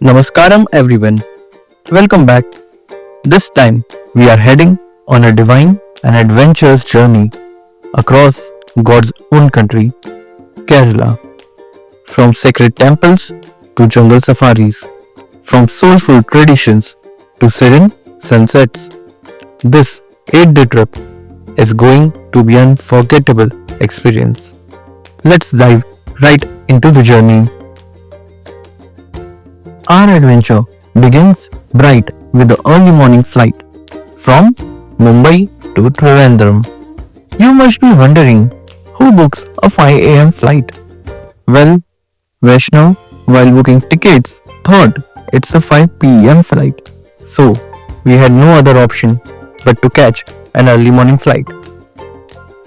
Namaskaram everyone. Welcome back. This time we are heading on a divine and adventurous journey across God's own country, Kerala. From sacred temples to jungle safaris, from soulful traditions to serene sunsets, this 8-day trip is going to be an unforgettable experience. Let's dive right into the journey. Our adventure begins bright with the early morning flight from Mumbai to Trivandrum. You must be wondering who books a 5 a.m. flight? Well, Vaishnav, while booking tickets, thought it's a 5 p.m. flight. So, we had no other option but to catch an early morning flight.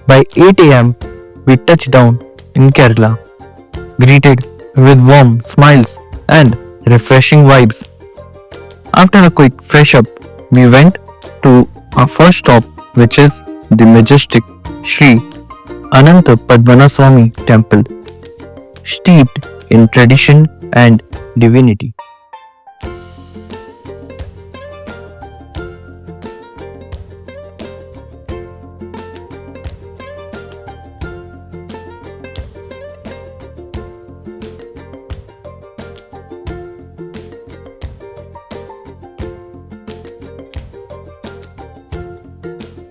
By 8 a.m., we touched down in Kerala, greeted with warm smiles and refreshing vibes. After a quick fresh up, we went to our first stop, which is the majestic Sri Anantha Padmanabhaswamy temple, steeped in tradition and divinity.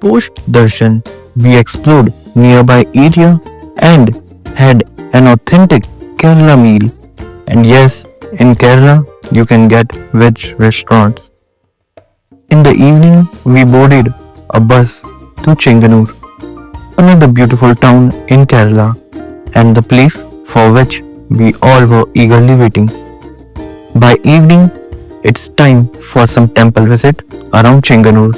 Post Darshan, we explored nearby area and had an authentic Kerala meal. And yes, in Kerala, you can get veg restaurants. In the evening, we boarded a bus to Chenganur, another beautiful town in Kerala, and the place for which we all were eagerly waiting. By evening, it's time for some temple visit around Chenganur.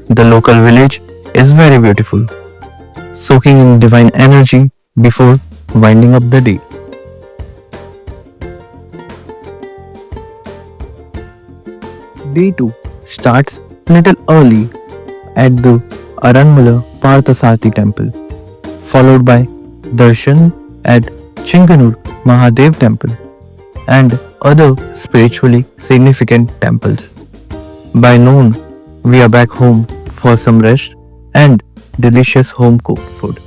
The local village is very beautiful, soaking in divine energy before winding up the day. Day 2 starts little early at the Aranmula Parthasarthi temple, followed by Darshan at Chinganur Mahadev temple and other spiritually significant temples. By noon, we are back home for some rest and delicious home cooked food.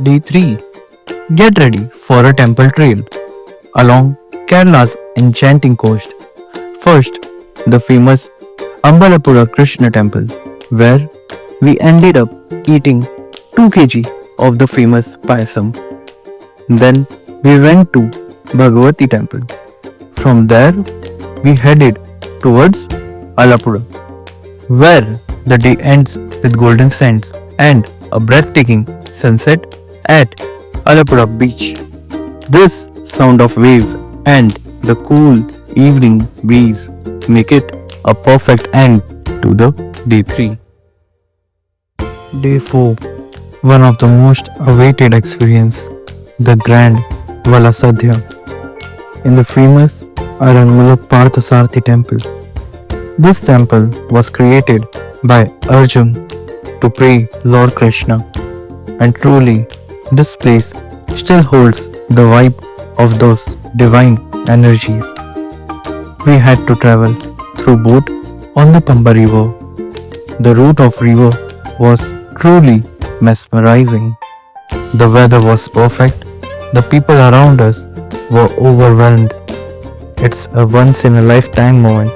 Day 3. Get ready for a temple trail along Kerala's enchanting coast. First, the famous Alappuzha Krishna temple, where we ended up eating 2 kg of the famous payasam. Then we went to Bhagavati temple. From there, we headed towards Alappuzha, where the day ends with golden sands and a breathtaking sunset at Alappuzha Beach. This sound of waves and the cool evening breeze make it a perfect end to the day 3. Day 4. One of the most awaited experience, the grand Vallasadya in the famous Aranmula Parthasarthi temple. This temple was created by Arjun to pray Lord Krishna, and truly this place still holds the vibe of those divine energies. We had to travel through boat on the Pamba river. The route of river was truly mesmerizing. The weather was perfect. The people around us were overwhelmed. It's a once in a lifetime moment.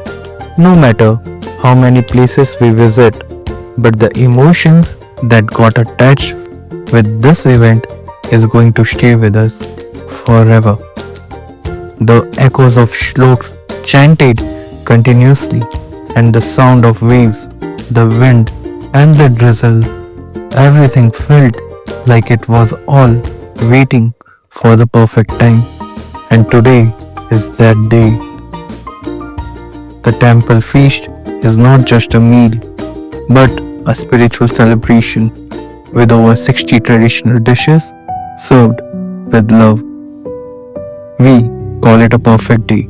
No matter how many places we visit, but the emotions that got attached with this event is going to stay with us forever. The echoes of shlokas chanted continuously, and the sound of waves, the wind, and the drizzle, everything felt like it was all waiting for the perfect time. And today is that day. The temple feast is not just a meal, but a spiritual celebration with over 60 traditional dishes served with love. We call it a perfect day.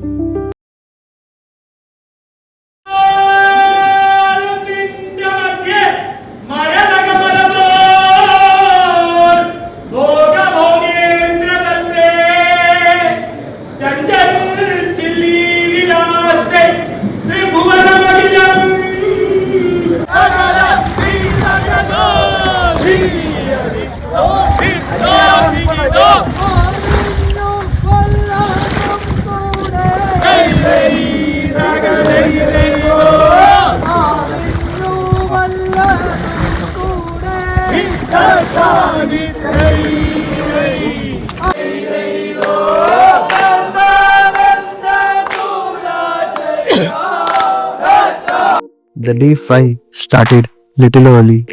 The day 5 started little early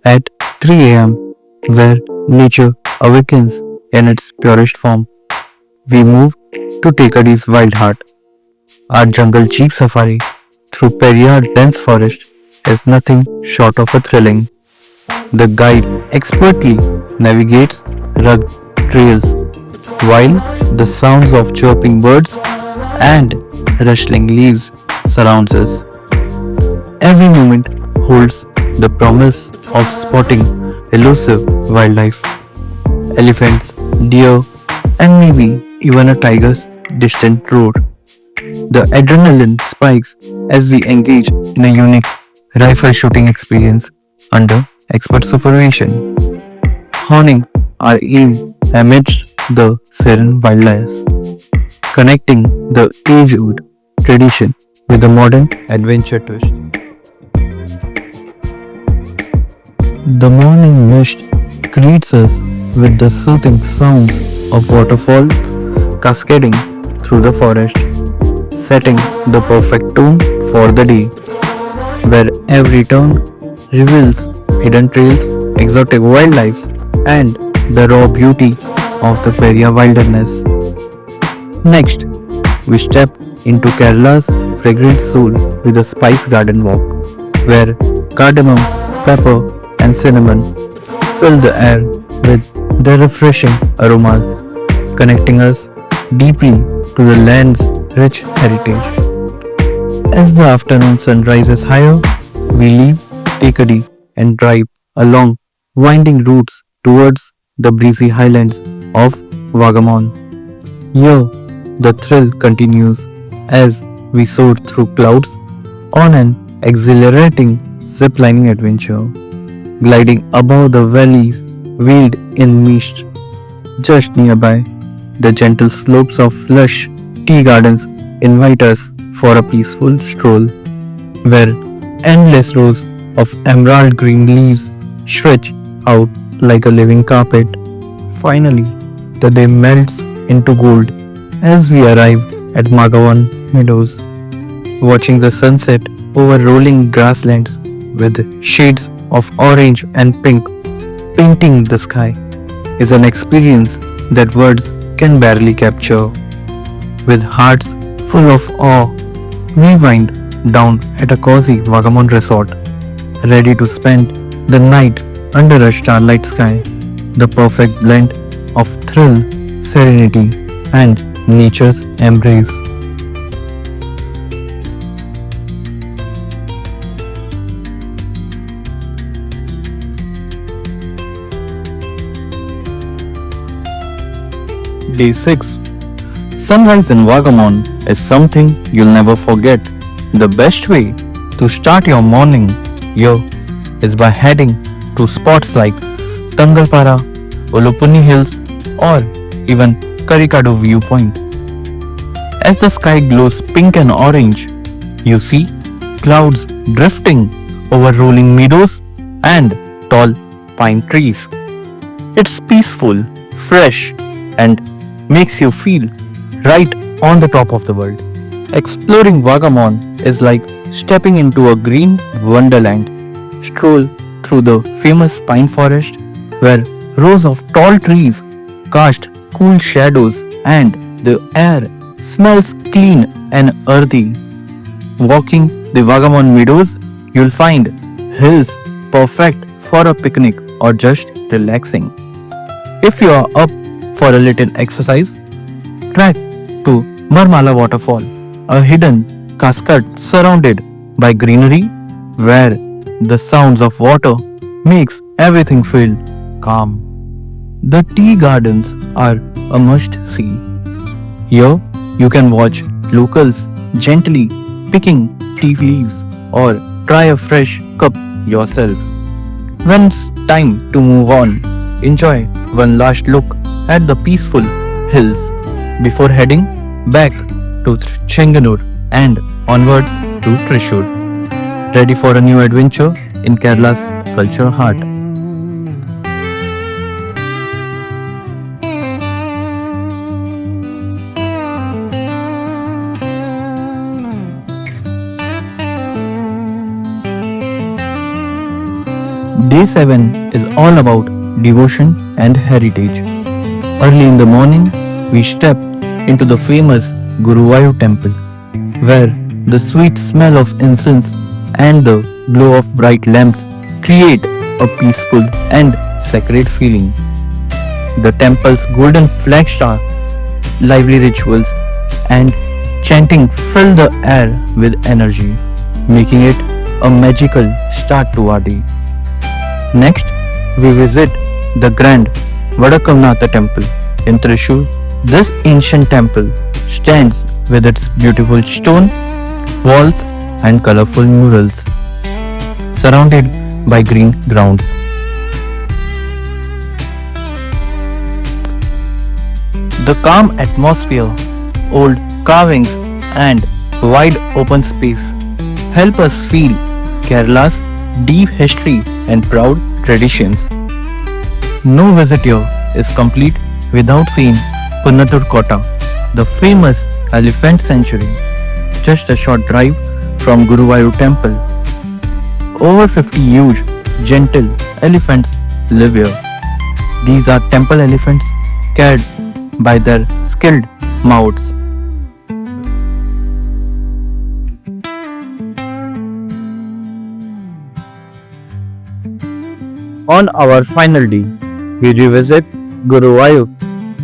at 3 am, where nature awakens in its purest form. We move to Thekkad's wild heart. Our jungle jeep safari through Periyar dense forest is nothing short of a thrilling. The guide expertly navigates rugged trails, while the sounds of chirping birds and rustling leaves surrounds us. Every moment holds the promise of spotting elusive wildlife, elephants, deer, and maybe even a tiger's distant roar. The adrenaline spikes as we engage in a unique rifle shooting experience under expert supervision, honing our aim amidst the serene wildlife, connecting the age-old tradition with a modern adventure twist. The morning mist greets us with the soothing sounds of waterfalls cascading through the forest, setting the perfect tone for the day, where every turn reveals hidden trails, exotic wildlife, and the raw beauty of the Peria wilderness. Next, we step into Kerala's fragrant soul with a spice garden walk, where cardamom, pepper, and cinnamon fill the air with their refreshing aromas, connecting us deeply to the land's rich heritage. As the afternoon sun rises higher, we leave Thekkady and drive along winding routes towards the breezy highlands of Vagamon. Here, the thrill continues as we soar through clouds on an exhilarating ziplining adventure, gliding above the valleys veiled in mist. Just nearby, the gentle slopes of lush tea gardens invite us for a peaceful stroll, where endless rows of emerald green leaves stretch out like a living carpet. Finally, the day melts into gold as we arrive at Magawan meadows, watching the sunset over rolling grasslands with shades of orange and pink painting the sky is an experience that words can barely capture. With hearts full of awe, we wind down at a cozy Vagamon resort, ready to spend the night under a starlight sky, the perfect blend of thrill, serenity, and nature's embrace. Day 6. Sunrise in Vagamon is something you'll never forget. The best way to start your morning here is by heading to spots like Tangalpara, Olupuni Hills, or even Karikadu viewpoint. As the sky glows pink and orange, you see clouds drifting over rolling meadows and tall pine trees. It's peaceful, fresh, and makes you feel right on the top of the world. Exploring Vagamon is like stepping into a green wonderland. Stroll through the famous pine forest where rows of tall trees cast cool shadows and the air smells clean and earthy. Walking the Vagamon meadows, you'll find hills perfect for a picnic or just relaxing. If you are up for a little exercise, trek to Marmala waterfall, a hidden cascade surrounded by greenery where the sounds of water makes everything feel calm. The tea gardens are a must see. Here you can watch locals gently picking tea leaves or try a fresh cup yourself. When it's time to move on, enjoy one last look at the peaceful hills before heading back to Chenganur and onwards to Thrissur. Ready for a new adventure in Kerala's culture heart. Day 7 is all about devotion and heritage. Early in the morning, we step into the famous Guruvayoor temple, where the sweet smell of incense and the glow of bright lamps create a peaceful and sacred feeling. The temple's golden flagstone, lively rituals, and chanting fill the air with energy, making it a magical start to our day. Next, we visit the grand Vadakamnatha temple in Thrissur. This ancient temple stands with its beautiful stone walls and colorful murals, surrounded by green grounds. The calm atmosphere, old carvings, and wide open space help us feel Kerala's deep history and proud traditions. No visit here is complete without seeing Punnatur Kota, the famous elephant sanctuary, just a short drive from Guruvayoor temple. Over 50 huge, gentle elephants live here. These are temple elephants carried by their skilled mouths. On our final day, we revisit Guruvayoor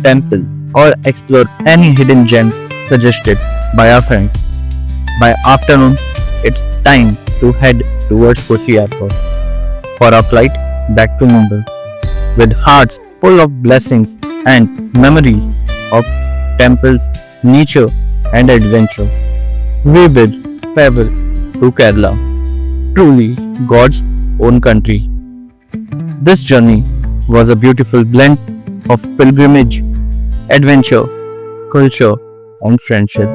temple or explore any hidden gems suggested by our friends. By afternoon, it's time to head towards Kosi Airport for our flight back to Mumbai with hearts full of blessings and memories of temples, nature, and adventure. We bid farewell to Kerala, truly God's own country. This journey was a beautiful blend of pilgrimage, adventure, culture, and friendship.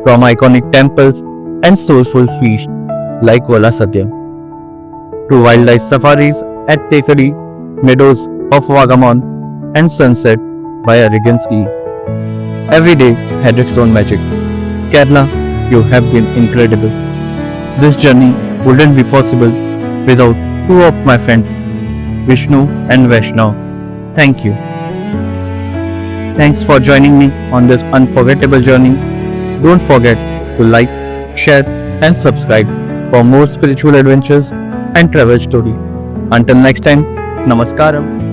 From iconic temples and soulful feasts like Vallasadya to wildlife safaris at Thekkady, meadows of Vagamon, and sunset by Aragon Sea. Every day had its own magic. Kerala, you have been incredible. This journey wouldn't be possible without two of my friends, Vishnu and Vaishnav. Thank you. Thanks for joining me on this unforgettable journey. Don't forget to like, share, and subscribe for more spiritual adventures and travel stories. Until next time, Namaskaram.